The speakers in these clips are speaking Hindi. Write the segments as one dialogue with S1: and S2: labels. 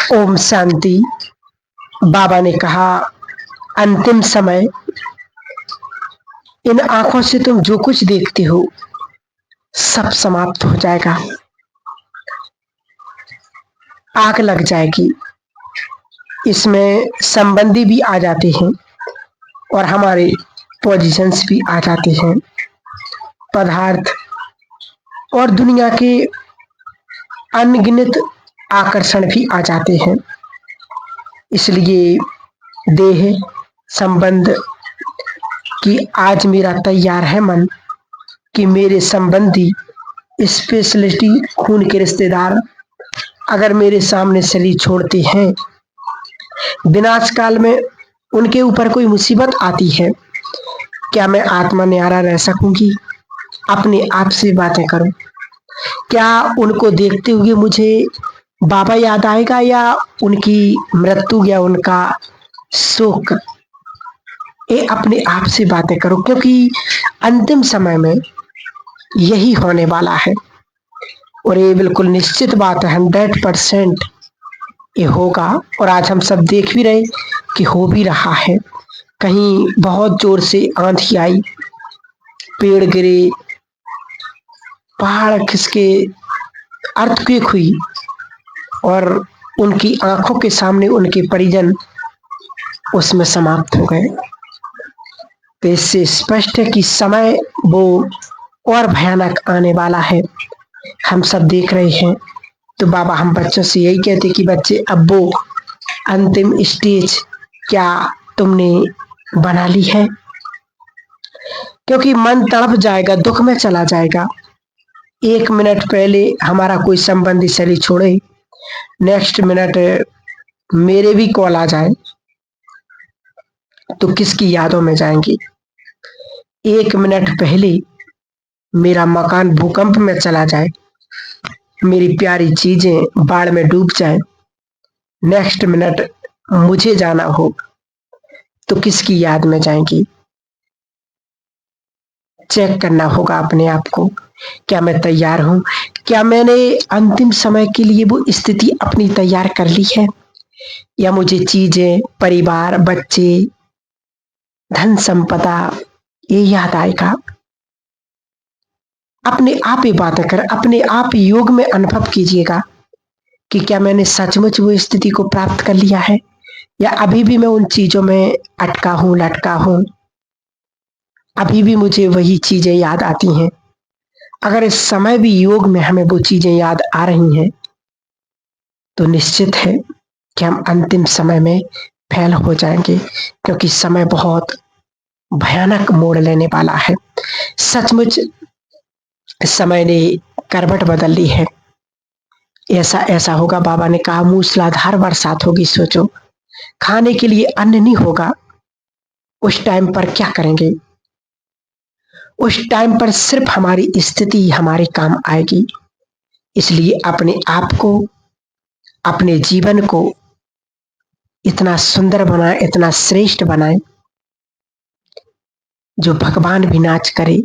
S1: ओम शांति। बाबा ने कहा, अंतिम समय, इन आंखों से तुम जो कुछ देखते हो सब समाप्त हो जाएगा, आग लग जाएगी। इसमें संबंधी भी आ जाते हैं और हमारे पोजीशंस भी आ जाते हैं, पदार्थ और दुनिया के अनगिनत आकर्षण भी आ जाते हैं। इसलिए देह संबंध कि आज मेरा तैयार है मन कि मेरे संबंधी, स्पेशलिटी, खून के रिश्तेदार अगर मेरे सामने शरीर छोड़ते हैं, विनाश काल में उनके ऊपर कोई मुसीबत आती है, क्या मैं आत्मा न्यारा रह सकूंगी? अपने आप से बातें करूं। क्या उनको देखते हुए मुझे बाबा याद आएगा या उनकी मृत्यु या उनका शोक? ये अपने आप से बातें करो, क्योंकि अंतिम समय में यही होने वाला है और ये बिल्कुल निश्चित बात है, 100% ये होगा। और आज हम सब देख भी रहे कि हो भी रहा है। कहीं बहुत जोर से आंधी आई, पेड़ गिरे, पहाड़ खिसके, अर्थक्वेक हुई और उनकी आंखों के सामने उनके परिजन उसमें समाप्त हो गए। तो इससे स्पष्ट है कि समय वो और भयानक आने वाला है, हम सब देख रहे हैं। तो बाबा हम बच्चों से यही कहते कि बच्चे, अब वो अंतिम स्टेज क्या तुमने बना ली है? क्योंकि मन तड़प जाएगा, दुख में चला जाएगा। 1 मिनट पहले हमारा कोई संबंधी शरीर छोड़े, नेक्स्ट मिनट मेरे भी कॉल आ जाए तो किसकी यादों में जाएंगी? 1 मिनट पहले मेरा मकान भूकंप में चला जाए, मेरी प्यारी चीजें बाढ़ में डूब जाए, नेक्स्ट मिनट मुझे जाना हो तो किसकी याद में जाएंगी? चेक करना होगा अपने आप को, क्या मैं तैयार हूं? क्या मैंने अंतिम समय के लिए वो स्थिति अपनी तैयार कर ली है, या मुझे चीजें, परिवार, बच्चे, धन संपदा ये याद आएगा? अपने आप ही बातें कर, अपने आप योग में अनुभव कीजिएगा कि क्या मैंने सचमुच वो स्थिति को प्राप्त कर लिया है, या अभी भी मैं उन चीजों में अटका हूं, लटका हूं, अभी भी मुझे वही चीजें याद आती हैं। अगर इस समय भी योग में हमें वो चीजें याद आ रही हैं तो निश्चित है कि हम अंतिम समय में फेल हो जाएंगे, क्योंकि समय बहुत भयानक मोड़ लेने वाला है। सचमुच समय ने करवट बदल ली है। ऐसा ऐसा होगा, बाबा ने कहा मूसलाधार बरसात होगी। सोचो, खाने के लिए अन्न नहीं होगा, उस टाइम पर क्या करेंगे? उस टाइम पर सिर्फ हमारी स्थिति हमारे काम आएगी। इसलिए अपने आप को, अपने जीवन को इतना सुंदर बनाए, इतना श्रेष्ठ बनाए जो भगवान भी नाच करे।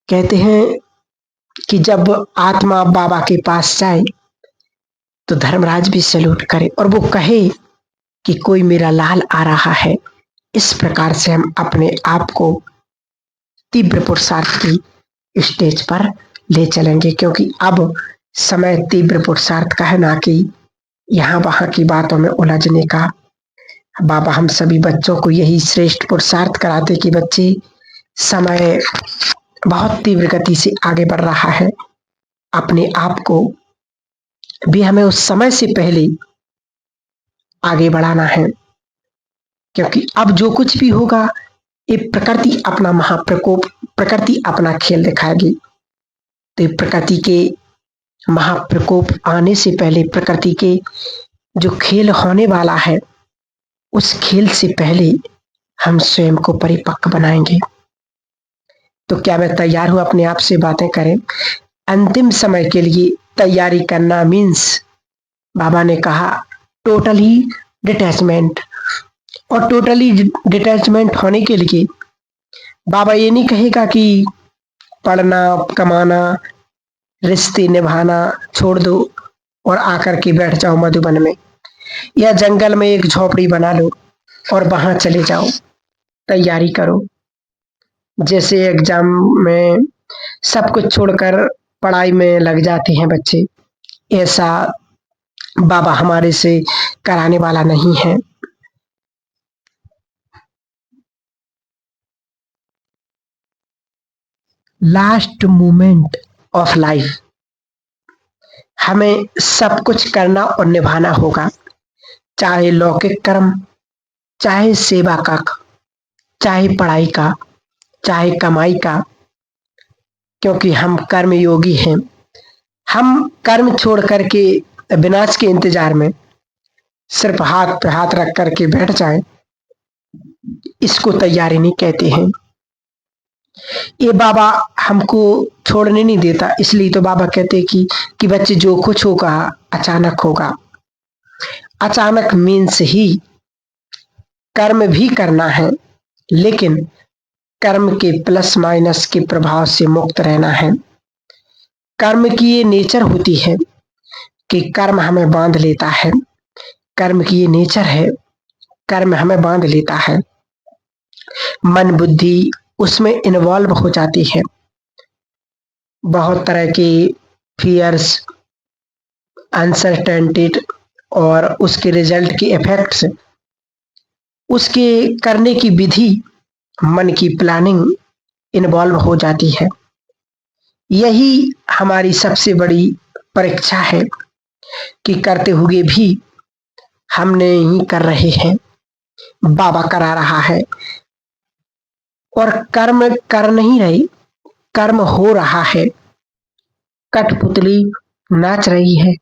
S1: कहते हैं कि जब आत्मा बाबा के पास जाए तो धर्मराज भी सैल्यूट करे और वो कहे कि कोई मेरा लाल आ रहा है। इस प्रकार से हम अपने आप को तीव्र पुरुषार्थ की स्टेज पर ले चलेंगे, क्योंकि अब समय तीव्र पुरुषार्थ का है, ना कि यहाँ वहां की बातों में उलझने का। बाबा हम सभी बच्चों को यही श्रेष्ठ पुरुषार्थ कराते कि बच्चे, समय बहुत तीव्र गति से आगे बढ़ रहा है। अपने आप को भी हमें उस समय से पहले आगे बढ़ाना है, क्योंकि अब जो कुछ भी होगा ये प्रकृति अपना महाप्रकोप, प्रकृति अपना खेल दिखाएगी। तो प्रकृति के महाप्रकोप आने से पहले, प्रकृति के जो खेल होने वाला है, उस खेल से पहले हम स्वयं को परिपक्व बनाएंगे। तो क्या मैं तैयार हूं? अपने आप से बातें करें। अंतिम समय के लिए तैयारी करना मीन्स, बाबा ने कहा, टोटली डिटैचमेंट। और टोटली डिटैचमेंट होने के लिए बाबा ये नहीं कहेगा कि पढ़ना, कमाना, रिश्ते निभाना छोड़ दो और आकर के बैठ जाओ मधुबन में। या जंगल में एक झोपड़ी बना लो और वहां चले जाओ, तैयारी करो। जैसे एग्जाम में सब कुछ छोड़कर पढ़ाई में लग जाते हैं बच्चे, ऐसा बाबा हमारे से कराने वाला नहीं है। लास्ट मोमेंट ऑफ लाइफ हमें सब कुछ करना और निभाना होगा, चाहे लौकिक कर्म, चाहे सेवा का, चाहे पढ़ाई का, चाहे कमाई का, क्योंकि हम कर्म योगी हैं। हम कर्म छोड़ करके विनाश के इंतजार में सिर्फ हाथ पे हाथ रख करके बैठ जाएं, इसको तैयारी नहीं कहते हैं। ये बाबा हमको छोड़ने नहीं देता, इसलिए तो बाबा कहते कि बच्चे जो कुछ होगा अचानक होगा। अचानक मीन्स ही कर्म भी करना है, लेकिन कर्म के प्लस माइनस के प्रभाव से मुक्त रहना है। कर्म की ये नेचर होती है कि कर्म हमें बांध लेता है। कर्म की ये नेचर है, कर्म हमें बांध लेता है। मन बुद्धि उसमें इन्वॉल्व हो जाती है। बहुत तरह के फियर्स, अनसर्टेनिटी और उसके रिजल्ट के इफेक्ट्स, उसके करने की विधि, मन की प्लानिंग इन्वॉल्व हो जाती है। यही हमारी सबसे बड़ी परीक्षा है कि करते हुए भी हम नहीं कर रहे हैं, बाबा करा रहा है। और कर्म कर नहीं रही, कर्म हो रहा है। कठपुतली नाच रही है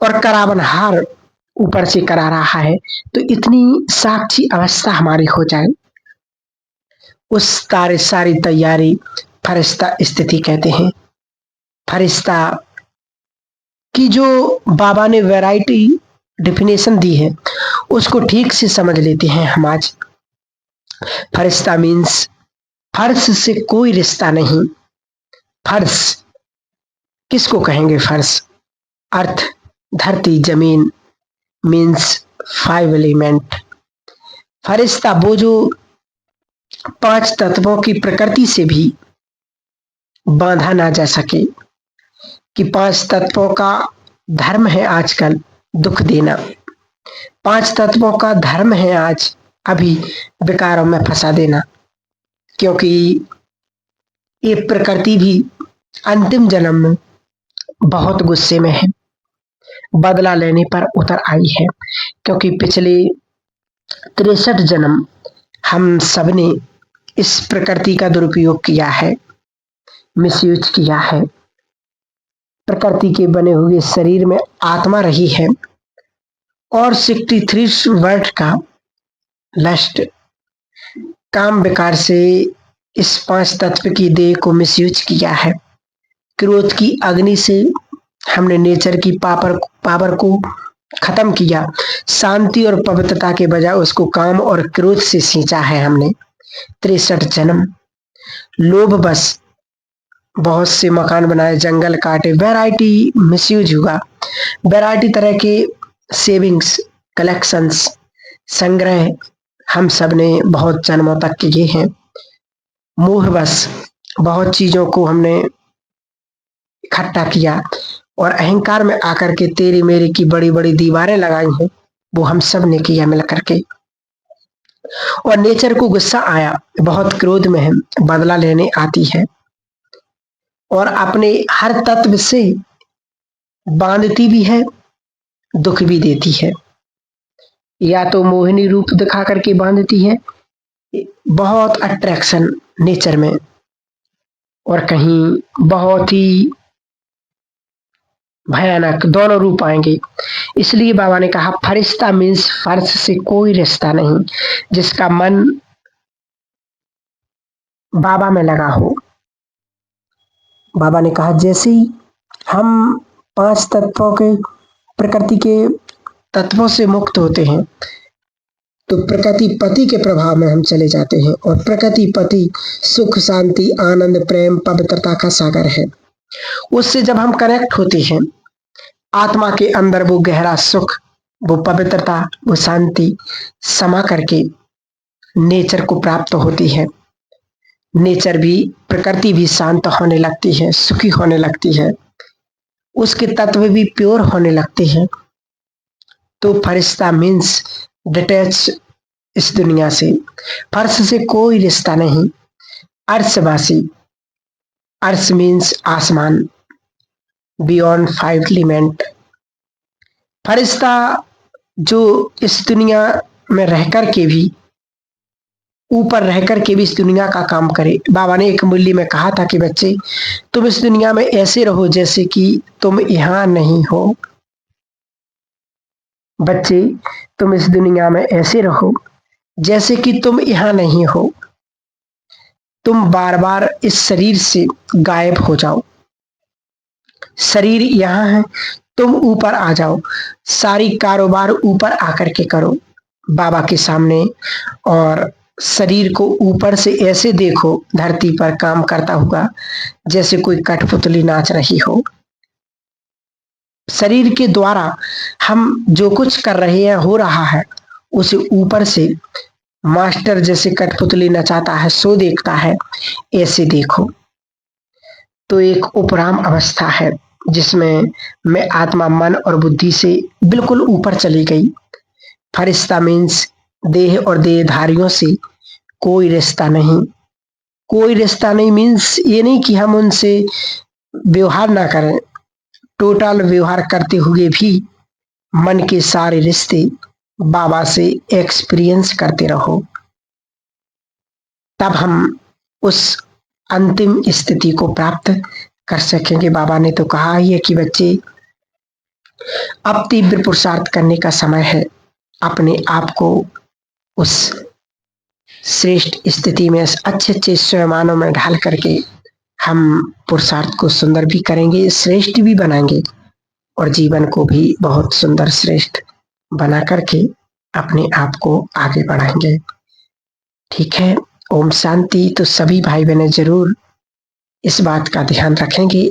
S1: और करावनहार ऊपर से करा रहा है। तो इतनी साक्षी अवस्था हमारी हो जाए, उस सारी तैयारी फरिश्ता स्थिति कहते हैं। फरिश्ता की जो बाबा ने वैरायटी डिफिनेशन दी है, उसको ठीक से समझ लेते हैं हम आज। फरिश्ता मीन्स फर्श से कोई रिश्ता नहीं। फर्श किसको कहेंगे? फर्श अर्थ, धरती, जमीन मीन्स 5 एलिमेंट। फरिश्ता वो जो 5 तत्वों की प्रकृति से भी बांधा ना जा सके, कि 5 तत्वों का धर्म है आजकल दुख देना। 5 तत्वों का धर्म है आज अभी विकारों में फंसा देना, क्योंकि ये प्रकृति भी अंतिम जन्म में बहुत गुस्से में है, बदला लेने पर उतर आई है। क्योंकि पिछले 63 जन्म हम सबने इस प्रकृति का दुरुपयोग किया है, मिसयूज किया है। प्रकृति के बने हुए शरीर में आत्मा रही है और 63 वर्ड का लस्ट, काम विकार से इस 5 तत्व की देह को मिसयूज किया है। क्रोध की अग्नि से हमने नेचर की पावर को खत्म किया। शांति और पवित्रता के बजाय उसको काम और क्रोध से सींचा है हमने। 63 जन्म लोभ बस बहुत से मकान बनाए, जंगल काटे, वैरायटी मिसयूज हुआ। वैरायटी तरह के सेविंग्स, कलेक्शंस, संग्रह हम सब ने बहुत जन्मों तक किए हैं। मोह बस बहुत चीजों को हमने इकट्ठा किया और अहंकार में आकर के तेरी मेरी की बड़ी बड़ी दीवारें लगाई हैं, वो हम सब ने किया मिल करके। और नेचर को गुस्सा आया, बहुत क्रोध में है, बदला लेने आती है और अपने हर तत्व से बांधती भी है, दुख भी देती है। या तो मोहिनी रूप दिखा करके बांधती है, बहुत अट्रैक्शन नेचर में, और कहीं बहुत ही भयानक, दोनों रूप आएंगे। इसलिए बाबा ने कहा फरिश्ता मीन्स फर्श से कोई रिश्ता नहीं, जिसका मन बाबा में लगा हो। बाबा ने कहा जैसे ही हम 5 तत्वों के, प्रकृति के तत्वों से मुक्त होते हैं, तो प्रकृति पति के प्रभाव में हम चले जाते हैं। और प्रकृति पति सुख, शांति, आनंद, प्रेम, पवित्रता का सागर है। उससे जब हम कनेक्ट होते हैं आत्मा के अंदर वो गहरा सुख, वो पवित्रता, वो शांति समा करके नेचर को प्राप्त होती है। नेचर भी, प्रकृति भी शांत होने लगती है, सुखी होने लगती है, उसके तत्व भी प्योर होने लगते हैं। तो फरिश्ता मीन्स डिटैच इस दुनिया से, फर्श से कोई रिश्ता नहीं। अर्शवासी, अर्श मीन्स आसमान, बियॉन्ड 5 एलिमेंट। फरिश्ता जो इस दुनिया में रहकर के भी, ऊपर रहकर के भी इस दुनिया का काम करे। बाबा ने एक मुरली में कहा था कि बच्चे, तुम इस दुनिया में ऐसे रहो जैसे कि तुम यहाँ नहीं हो। बच्चे, तुम इस दुनिया में ऐसे रहो जैसे कि तुम यहाँ नहीं हो। तुम बार बार इस शरीर से गायब हो जाओ। शरीर यहाँ है, तुम ऊपर आ जाओ, सारी कारोबार ऊपर आकर के करो बाबा के सामने, और शरीर को ऊपर से ऐसे देखो धरती पर काम करता हुआ जैसे कोई कठपुतली नाच रही हो। शरीर के द्वारा हम जो कुछ कर रहे हैं, हो रहा है, उसे ऊपर से मास्टर जैसे कठपुतली नचाता है सो देखता है, ऐसे देखो। तो एक उपराम अवस्था है जिसमें मैं आत्मा, मन और बुद्धि से बिल्कुल ऊपर चली गई। फरिश्ता मीन्स देह और देहधारियों से कोई रिश्ता नहीं। कोई रिश्ता नहीं मीन्स ये नहीं कि हम उनसे व्यवहार ना करें, टोटल व्यवहार करते हुए भी मन के सारे रिश्ते बाबा से एक्सपीरियंस करते रहो, तब हम उस अंतिम स्थिति को प्राप्त कर सकेंगे। बाबा ने तो कहा ही है कि बच्चे, अब तीव्र पुरुषार्थ करने का समय है। अपने आप को उस श्रेष्ठ स्थिति में अच्छे अच्छे स्वयमानों में ढाल करके हम पुरुषार्थ को सुंदर भी करेंगे, श्रेष्ठ भी बनाएंगे, और जीवन को भी बहुत सुंदर श्रेष्ठ बना करके अपने आप को आगे बढ़ाएंगे। ठीक है, ओम शांति। तो सभी भाई बहनें जरूर इस बात का ध्यान रखेंगे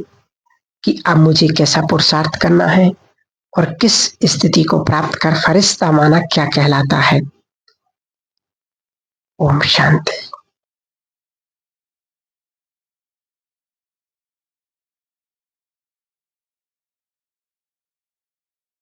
S1: कि अब मुझे कैसा पुरुषार्थ करना है और किस स्थिति को प्राप्त कर फरिश्ता माना क्या कहलाता है। ओम शांति।